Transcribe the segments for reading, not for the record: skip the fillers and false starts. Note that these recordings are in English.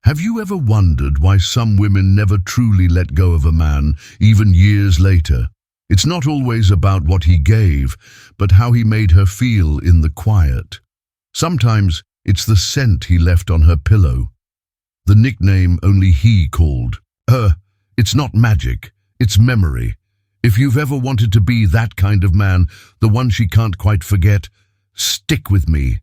Have you ever wondered why some women never truly let go of a man, even years later? It's not always about what he gave, but how he made her feel in the quiet. Sometimes it's the scent he left on her pillow, the nickname only he called her. It's not magic, it's memory. If you've ever wanted to be that kind of man, the one she can't quite forget, stick with me,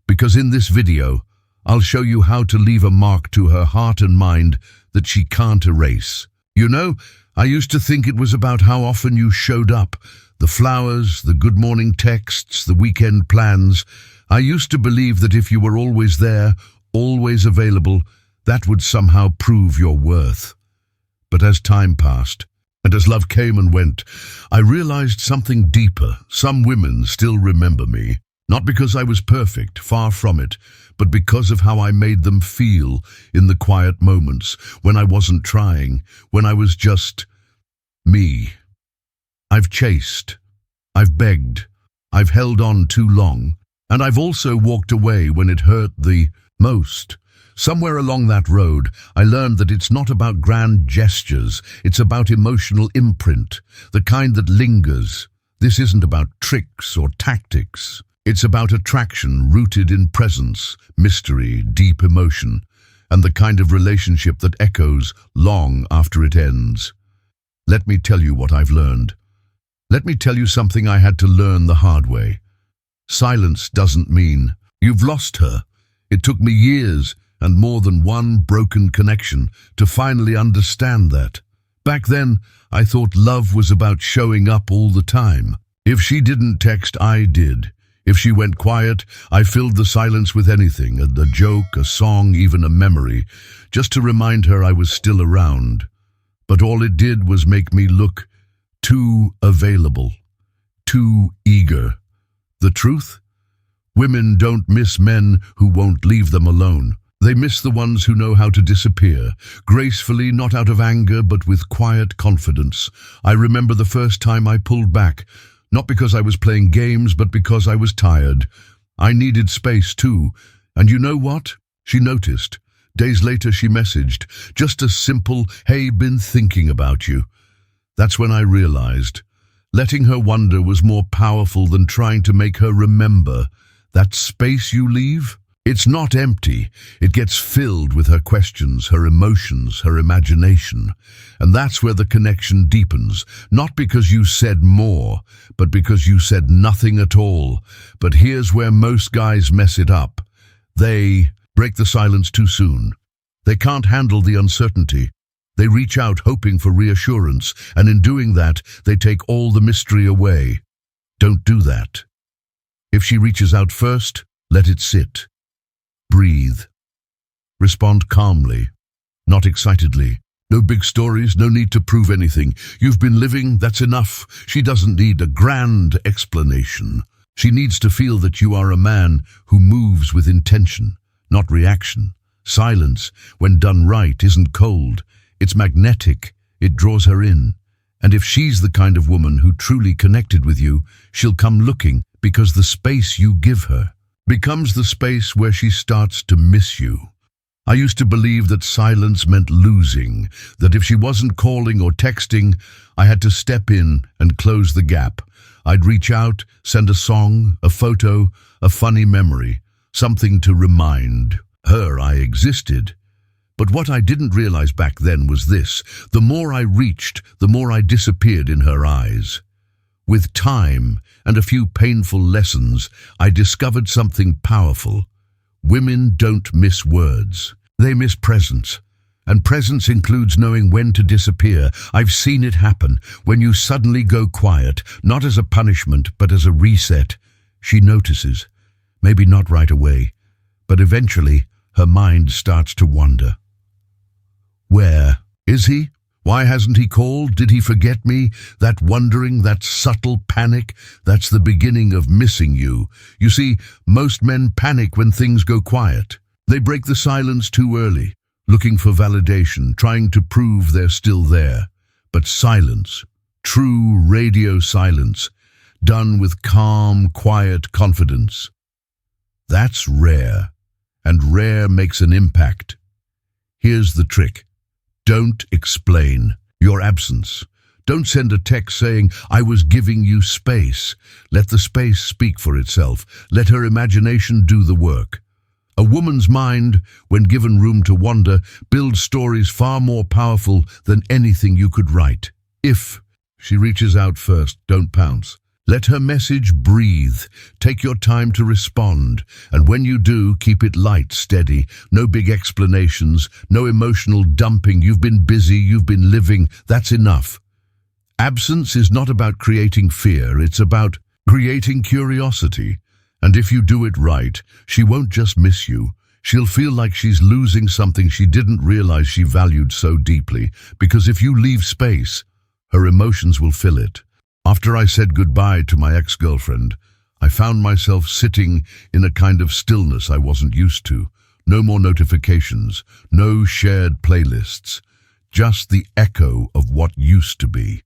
because in this video, I'll show you how to leave a mark to her heart and mind that she can't erase. You know, I used to think it was about how often you showed up, the flowers, the good morning texts, the weekend plans. I used to believe that if you were always there, always available, that would somehow prove your worth. But as time passed, and as love came and went, I realized something deeper. Some women still remember me. Not because I was perfect, far from it, but because of how I made them feel in the quiet moments, when I wasn't trying, when I was just me. I've chased, I've begged, I've held on too long, and I've also walked away when it hurt the most. Somewhere along that road, I learned that it's not about grand gestures, it's about emotional imprint, the kind that lingers. This isn't about tricks or tactics. It's about attraction rooted in presence, mystery, deep emotion, and the kind of relationship that echoes long after it ends. Let me tell you what I've learned. Let me tell you something I had to learn the hard way. Silence doesn't mean you've lost her. It took me years and more than one broken connection to finally understand that. Back then, I thought love was about showing up all the time. If she didn't text, I did. If she went quiet, I filled the silence with anything, a joke, a song, even a memory, just to remind her I was still around. But all it did was make me look too available, too eager. The truth? Women don't miss men who won't leave them alone. They miss the ones who know how to disappear, gracefully, not out of anger, but with quiet confidence. I remember the first time I pulled back, not because I was playing games, but because I was tired. I needed space too. And you know what? She noticed. Days later she messaged, just a simple, "Hey, been thinking about you." That's when I realized, letting her wonder was more powerful than trying to make her remember. That space you leave? It's not empty. It gets filled with her questions, her emotions, her imagination. And that's where the connection deepens. Not because you said more, but because you said nothing at all. But here's where most guys mess it up. They break the silence too soon. They can't handle the uncertainty. They reach out hoping for reassurance, and in doing that, they take all the mystery away. Don't do that. If she reaches out first, let it sit. Breathe. Respond calmly, not excitedly. No big stories, no need to prove anything. You've been living, that's enough. She doesn't need a grand explanation. She needs to feel that you are a man who moves with intention, not reaction. Silence, when done right, isn't cold. It's magnetic. It draws her in. And if she's the kind of woman who truly connected with you, she'll come looking, because the space you give her becomes the space where she starts to miss you. I used to believe that silence meant losing, that if she wasn't calling or texting, I had to step in and close the gap. I'd reach out, send a song, a photo, a funny memory, something to remind her I existed. But what I didn't realize back then was this: the more I reached, the more I disappeared in her eyes. With time and a few painful lessons, I discovered something powerful. Women don't miss words. They miss presence. And presence includes knowing when to disappear. I've seen it happen, when you suddenly go quiet, not as a punishment, but as a reset. She notices. Maybe not right away, but eventually her mind starts to wander. Where is he? Why hasn't he called? Did he forget me? That wondering, that subtle panic, that's the beginning of missing you. You see, most men panic when things go quiet. They break the silence too early, looking for validation, trying to prove they're still there. But silence, true radio silence, done with calm, quiet confidence, that's rare, and rare makes an impact. Here's the trick. Don't explain your absence. Don't send a text saying, "I was giving you space." Let the space speak for itself. Let her imagination do the work. A woman's mind, when given room to wander, builds stories far more powerful than anything you could write. If she reaches out first, don't pounce. Let her message breathe. Take your time to respond. And when you do, keep it light, steady. No big explanations, no emotional dumping. You've been busy, you've been living. That's enough. Absence is not about creating fear. It's about creating curiosity. And if you do it right, she won't just miss you. She'll feel like she's losing something she didn't realize she valued so deeply. Because if you leave space, her emotions will fill it. After I said goodbye to my ex-girlfriend, I found myself sitting in a kind of stillness I wasn't used to. No more notifications, no shared playlists, just the echo of what used to be.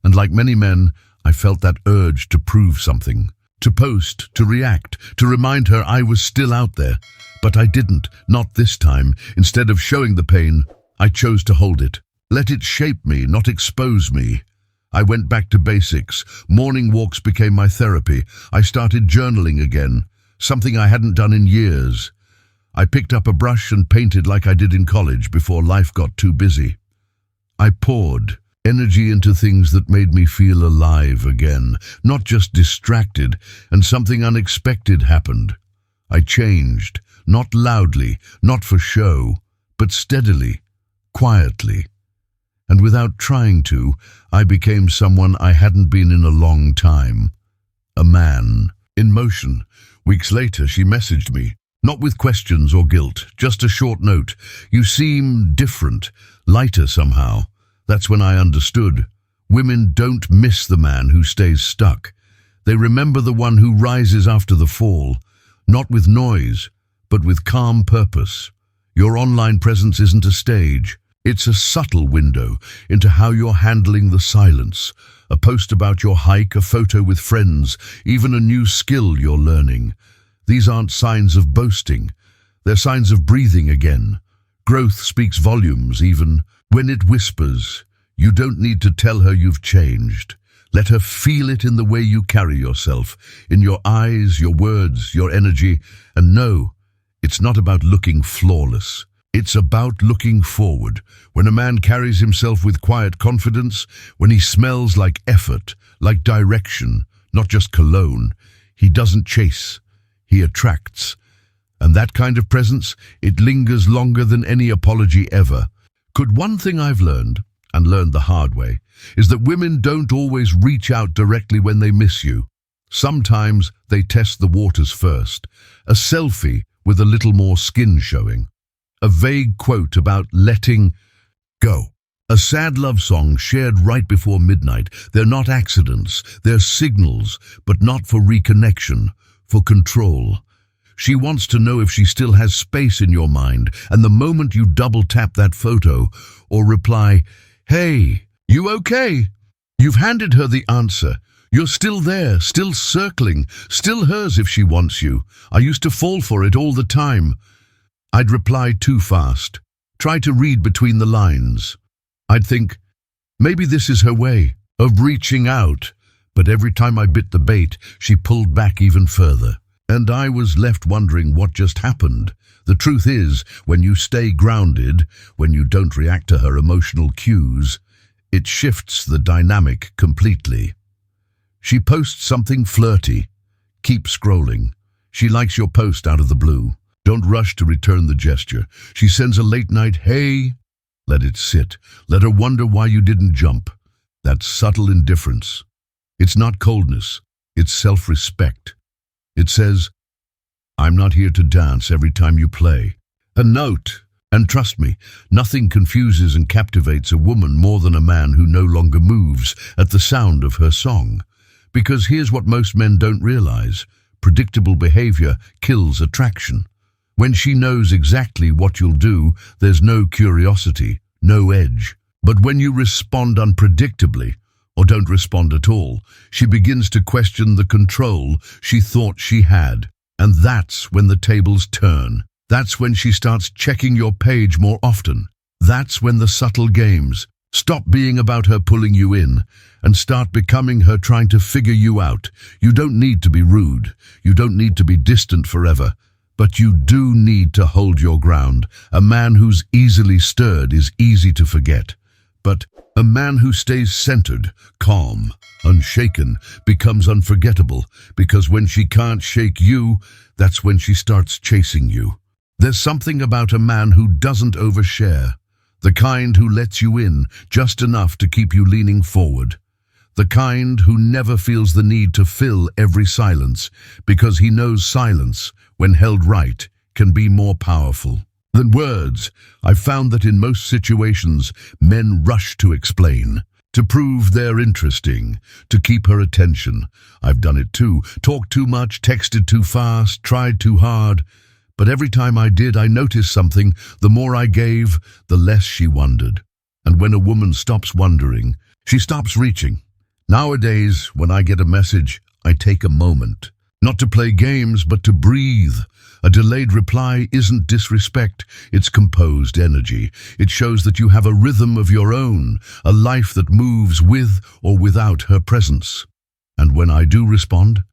And like many men, I felt that urge to prove something, to post, to react, to remind her I was still out there. But I didn't, not this time. Instead of showing the pain, I chose to hold it. Let it shape me, not expose me. I went back to basics. Morning walks became my therapy. I started journaling again, something I hadn't done in years. I picked up a brush and painted like I did in college before life got too busy. I poured energy into things that made me feel alive again, not just distracted, and something unexpected happened. I changed, not loudly, not for show, but steadily, quietly. And without trying to, I became someone I hadn't been in a long time. A man, in motion. Weeks later, she messaged me, not with questions or guilt, just a short note. "You seem different, lighter somehow." That's when I understood. Women don't miss the man who stays stuck. They remember the one who rises after the fall, not with noise, but with calm purpose. Your online presence isn't a stage. It's a subtle window into how you're handling the silence. A post about your hike, a photo with friends, even a new skill you're learning. These aren't signs of boasting. They're signs of breathing again. Growth speaks volumes even when it whispers. You don't need to tell her you've changed. Let her feel it in the way you carry yourself, in your eyes, your words, your energy. And no, it's not about looking flawless. It's about looking forward. When a man carries himself with quiet confidence, when he smells like effort, like direction, not just cologne, he doesn't chase, he attracts. And that kind of presence, it lingers longer than any apology ever. Could one thing I've learned, and learned the hard way, is that women don't always reach out directly when they miss you. Sometimes they test the waters first. A selfie with a little more skin showing. A vague quote about letting go. A sad love song shared right before midnight. They're not accidents, they're signals, but not for reconnection, for control. She wants to know if she still has space in your mind, and the moment you double-tap that photo or reply, "Hey, you okay?" You've handed her the answer. You're still there, still circling, still hers if she wants you. I used to fall for it all the time. I'd reply too fast, try to read between the lines. I'd think, maybe this is her way of reaching out, but every time I bit the bait, she pulled back even further. And I was left wondering what just happened. The truth is, when you stay grounded, when you don't react to her emotional cues, it shifts the dynamic completely. She posts something flirty. Keep scrolling. She likes your post out of the blue. Don't rush to return the gesture. She sends a late-night, "Hey." Let it sit. Let her wonder why you didn't jump. That's subtle indifference. It's not coldness. It's self-respect. It says, "I'm not here to dance every time you play." A note. And trust me, nothing confuses and captivates a woman more than a man who no longer moves at the sound of her song. Because here's what most men don't realize. Predictable behavior kills attraction. When she knows exactly what you'll do, there's no curiosity, no edge. But when you respond unpredictably, or don't respond at all, she begins to question the control she thought she had. And that's when the tables turn. That's when she starts checking your page more often. That's when the subtle games stop being about her pulling you in and start becoming her trying to figure you out. You don't need to be rude. You don't need to be distant forever. But you do need to hold your ground. A man who's easily stirred is easy to forget. But a man who stays centered, calm, unshaken, becomes unforgettable, because when she can't shake you, that's when she starts chasing you. There's something about a man who doesn't overshare, the kind who lets you in just enough to keep you leaning forward, the kind who never feels the need to fill every silence, because he knows silence, when held right, can be more powerful than words. I've found that in most situations, men rush to explain, to prove they're interesting, to keep her attention. I've done it too, talked too much, texted too fast, tried too hard. But every time I did, I noticed something. The more I gave, the less she wondered. And when a woman stops wondering, she stops reaching. Nowadays, when I get a message, I take a moment. Not to play games, but to breathe. A delayed reply isn't disrespect, it's composed energy. It shows that you have a rhythm of your own, a life that moves with or without her presence. And when I do respond,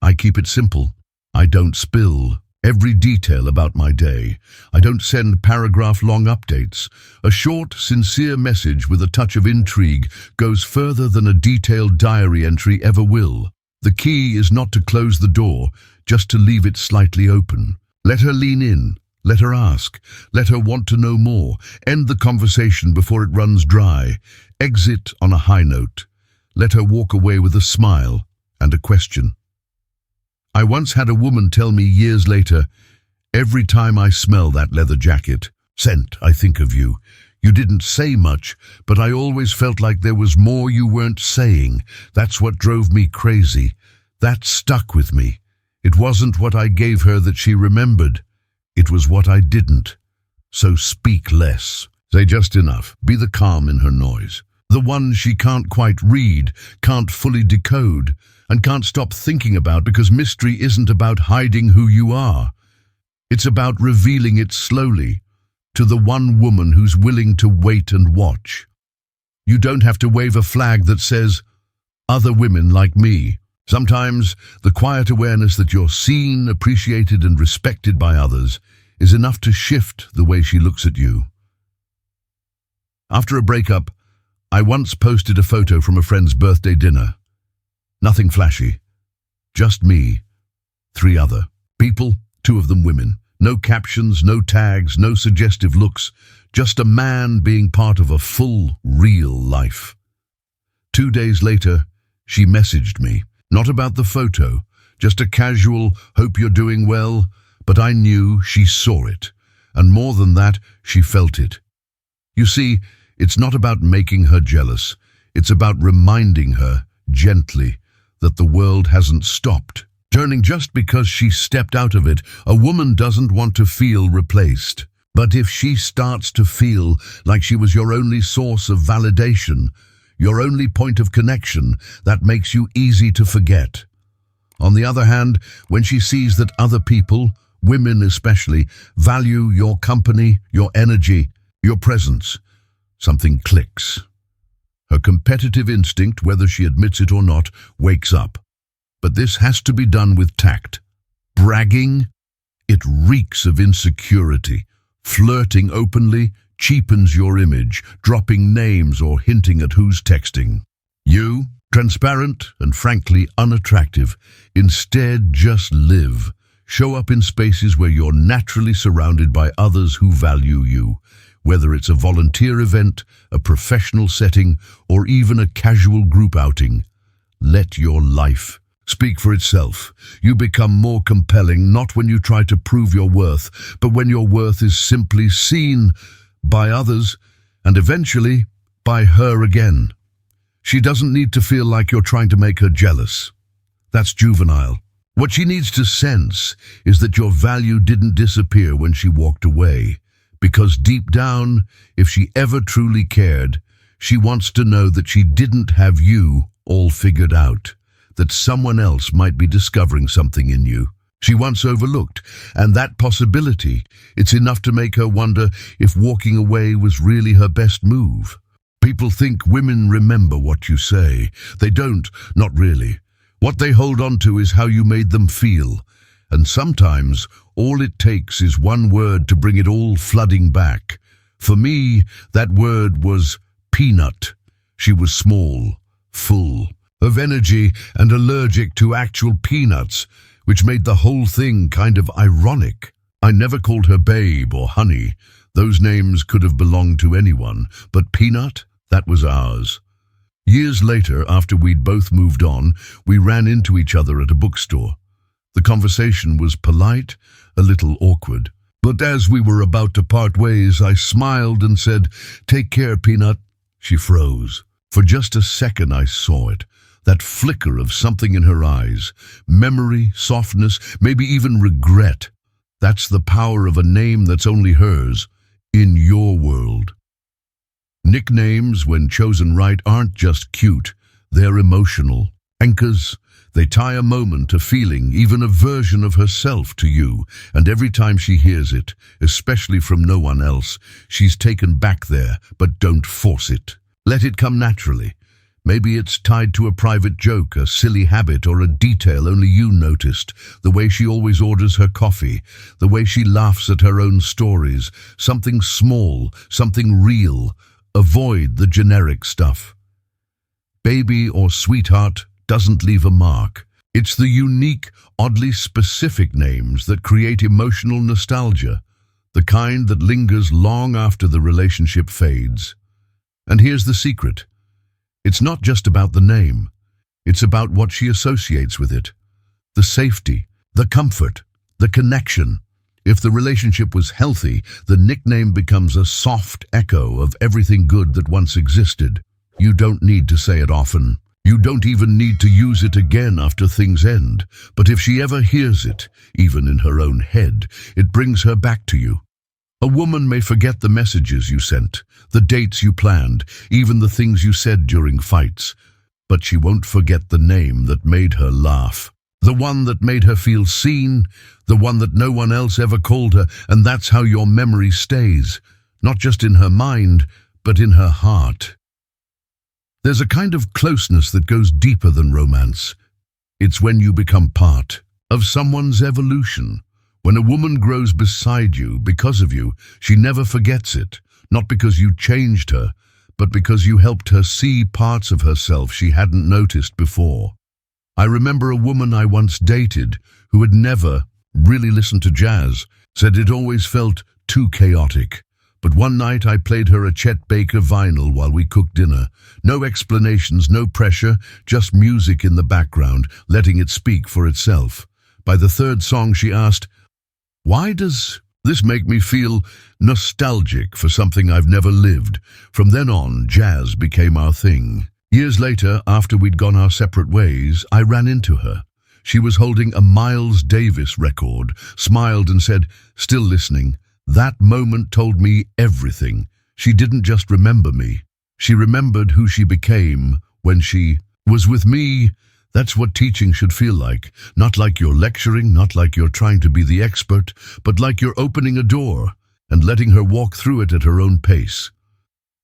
I keep it simple. I don't spill every detail about my day. I don't send paragraph-long updates. A short, sincere message with a touch of intrigue goes further than a detailed diary entry ever will. The key is not to close the door, just to leave it slightly open. Let her lean in, let her ask, let her want to know more. End the conversation before it runs dry. Exit on a high note. Let her walk away with a smile and a question. I once had a woman tell me years later, "Every time I smell that leather jacket, scent, I think of you. You didn't say much, but I always felt like there was more you weren't saying. That's what drove me crazy. That stuck with me. It wasn't what I gave her that she remembered. It was what I didn't. So speak less. Say just enough. Be the calm in her noise. The one she can't quite read, can't fully decode, and can't stop thinking about, because mystery isn't about hiding who you are. It's about revealing it slowly to the one woman who's willing to wait and watch. You don't have to wave a flag that says, "Other women like me." Sometimes the quiet awareness that you're seen, appreciated, and respected by others is enough to shift the way she looks at you. After a breakup, I once posted a photo from a friend's birthday dinner. Nothing flashy. Just me. 3 other people, 2 of them women. No captions, no tags, no suggestive looks. Just a man being part of a full, real life. 2 days later, she messaged me. Not about the photo, just a casual, "Hope you're doing well," but I knew she saw it. And more than that, she felt it. You see, it's not about making her jealous. It's about reminding her, gently, that the world hasn't stopped turning just because she stepped out of it. A woman doesn't want to feel replaced. But if she starts to feel like she was your only source of validation, your only point of connection, that makes you easy to forget. On the other hand, when she sees that other people, women especially, value your company, your energy, your presence, something clicks. Her competitive instinct, whether she admits it or not, wakes up. But this has to be done with tact. Bragging, it reeks of insecurity. Flirting openly cheapens your image, dropping names or hinting at who's texting. You, transparent and frankly unattractive, instead just live. Show up in spaces where you're naturally surrounded by others who value you. Whether it's a volunteer event, a professional setting, or even a casual group outing, let your life speak for itself. You become more compelling not when you try to prove your worth, but when your worth is simply seen by others and eventually by her again. She doesn't need to feel like you're trying to make her jealous. That's juvenile. What she needs to sense is that your value didn't disappear when she walked away. Because deep down, if she ever truly cared, she wants to know that she didn't have you all figured out, that someone else might be discovering something in you. she once overlooked, and that possibility, it's enough to make her wonder if walking away was really her best move. People think women remember what you say. They don't, not really. What they hold on to is how you made them feel, and sometimes all it takes is one word to bring it all flooding back. For me, that word was peanut. She was small, full of energy and allergic to actual peanuts, which made the whole thing kind of ironic. I never called her babe or honey. Those names could have belonged to anyone, but Peanut, that was ours. Years later, after we'd both moved on, we ran into each other at a bookstore. The conversation was polite, a little awkward. But as we were about to part ways, I smiled and said, "Take care, Peanut." She froze. For just a second I saw it. That flicker of something in her eyes. Memory, softness, maybe even regret. That's the power of a name that's only hers, in your world. Nicknames, when chosen right, aren't just cute. They're emotional. Anchors. They tie a moment, a feeling, even a version of herself to you. And every time she hears it, especially from no one else, she's taken back there, but don't force it. Let it come naturally. Maybe it's tied to a private joke, a silly habit, or a detail only you noticed. The way she always orders her coffee, the way she laughs at her own stories. Something small, something real. Avoid the generic stuff. Baby or sweetheart doesn't leave a mark. It's the unique, oddly specific names that create emotional nostalgia, the kind that lingers long after the relationship fades. And here's the secret. It's not just about the name. It's about what she associates with it. The safety, the comfort, the connection. If the relationship was healthy, the nickname becomes a soft echo of everything good that once existed. You don't need to say it often. You don't even need to use it again after things end. But if she ever hears it, even in her own head, it brings her back to you. A woman may forget the messages you sent, the dates you planned, even the things you said during fights. But she won't forget the name that made her laugh. The one that made her feel seen, the one that no one else ever called her, and that's how your memory stays, not just in her mind, but in her heart. There's a kind of closeness that goes deeper than romance. It's when you become part of someone's evolution. When a woman grows beside you because of you, she never forgets it, not because you changed her, but because you helped her see parts of herself she hadn't noticed before. I remember a woman I once dated who had never really listened to jazz, said it always felt too chaotic. But one night I played her a Chet Baker vinyl while we cooked dinner. No explanations, no pressure, just music in the background, letting it speak for itself. By the third song she asked, "Why does this make me feel nostalgic for something I've never lived?" From then on, jazz became our thing. Years later, after we'd gone our separate ways, I ran into her. She was holding a Miles Davis record, smiled and said, "Still listening." That moment told me everything. She didn't just remember me. She remembered who she became when she was with me. That's what teaching should feel like. Not like you're lecturing, not like you're trying to be the expert, but like you're opening a door and letting her walk through it at her own pace.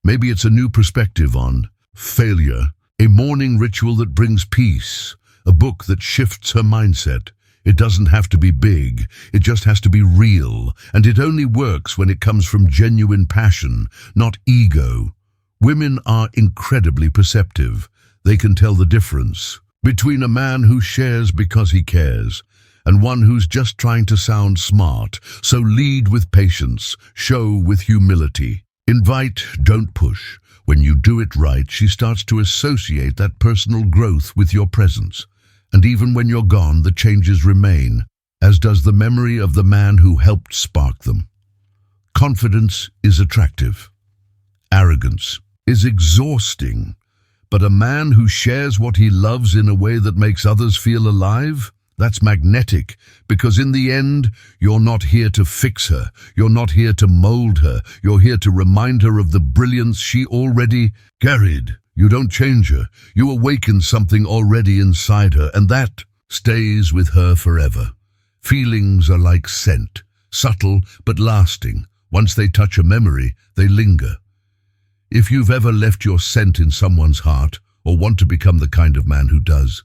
Maybe it's a new perspective on failure, a morning ritual that brings peace, a book that shifts her mindset. It doesn't have to be big, it just has to be real, and it only works when it comes from genuine passion, not ego. Women are incredibly perceptive. They can tell the difference between a man who shares because he cares and one who's just trying to sound smart. So lead with patience, show with humility. Invite, don't push. When you do it right, she starts to associate that personal growth with your presence. And even when you're gone, the changes remain, as does the memory of the man who helped spark them. Confidence is attractive. Arrogance is exhausting. But a man who shares what he loves in a way that makes others feel alive, that's magnetic, because in the end, you're not here to fix her. You're not here to mold her. You're here to remind her of the brilliance she already carried. You don't change her. You awaken something already inside her, and that stays with her forever. Feelings are like scent, subtle but lasting. Once they touch a memory, they linger. If you've ever left your scent in someone's heart, or want to become the kind of man who does,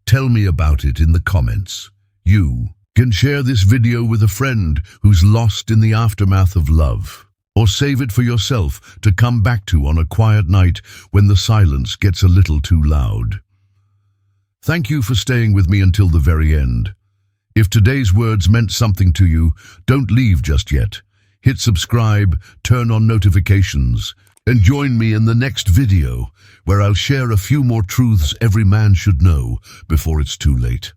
tell me about it in the comments. You can share this video with a friend who's lost in the aftermath of love, or save it for yourself to come back to on a quiet night when the silence gets a little too loud. Thank you for staying with me until the very end. If today's words meant something to you, don't leave just yet. Hit subscribe, turn on notifications, and join me in the next video, where I'll share a few more truths every man should know before it's too late.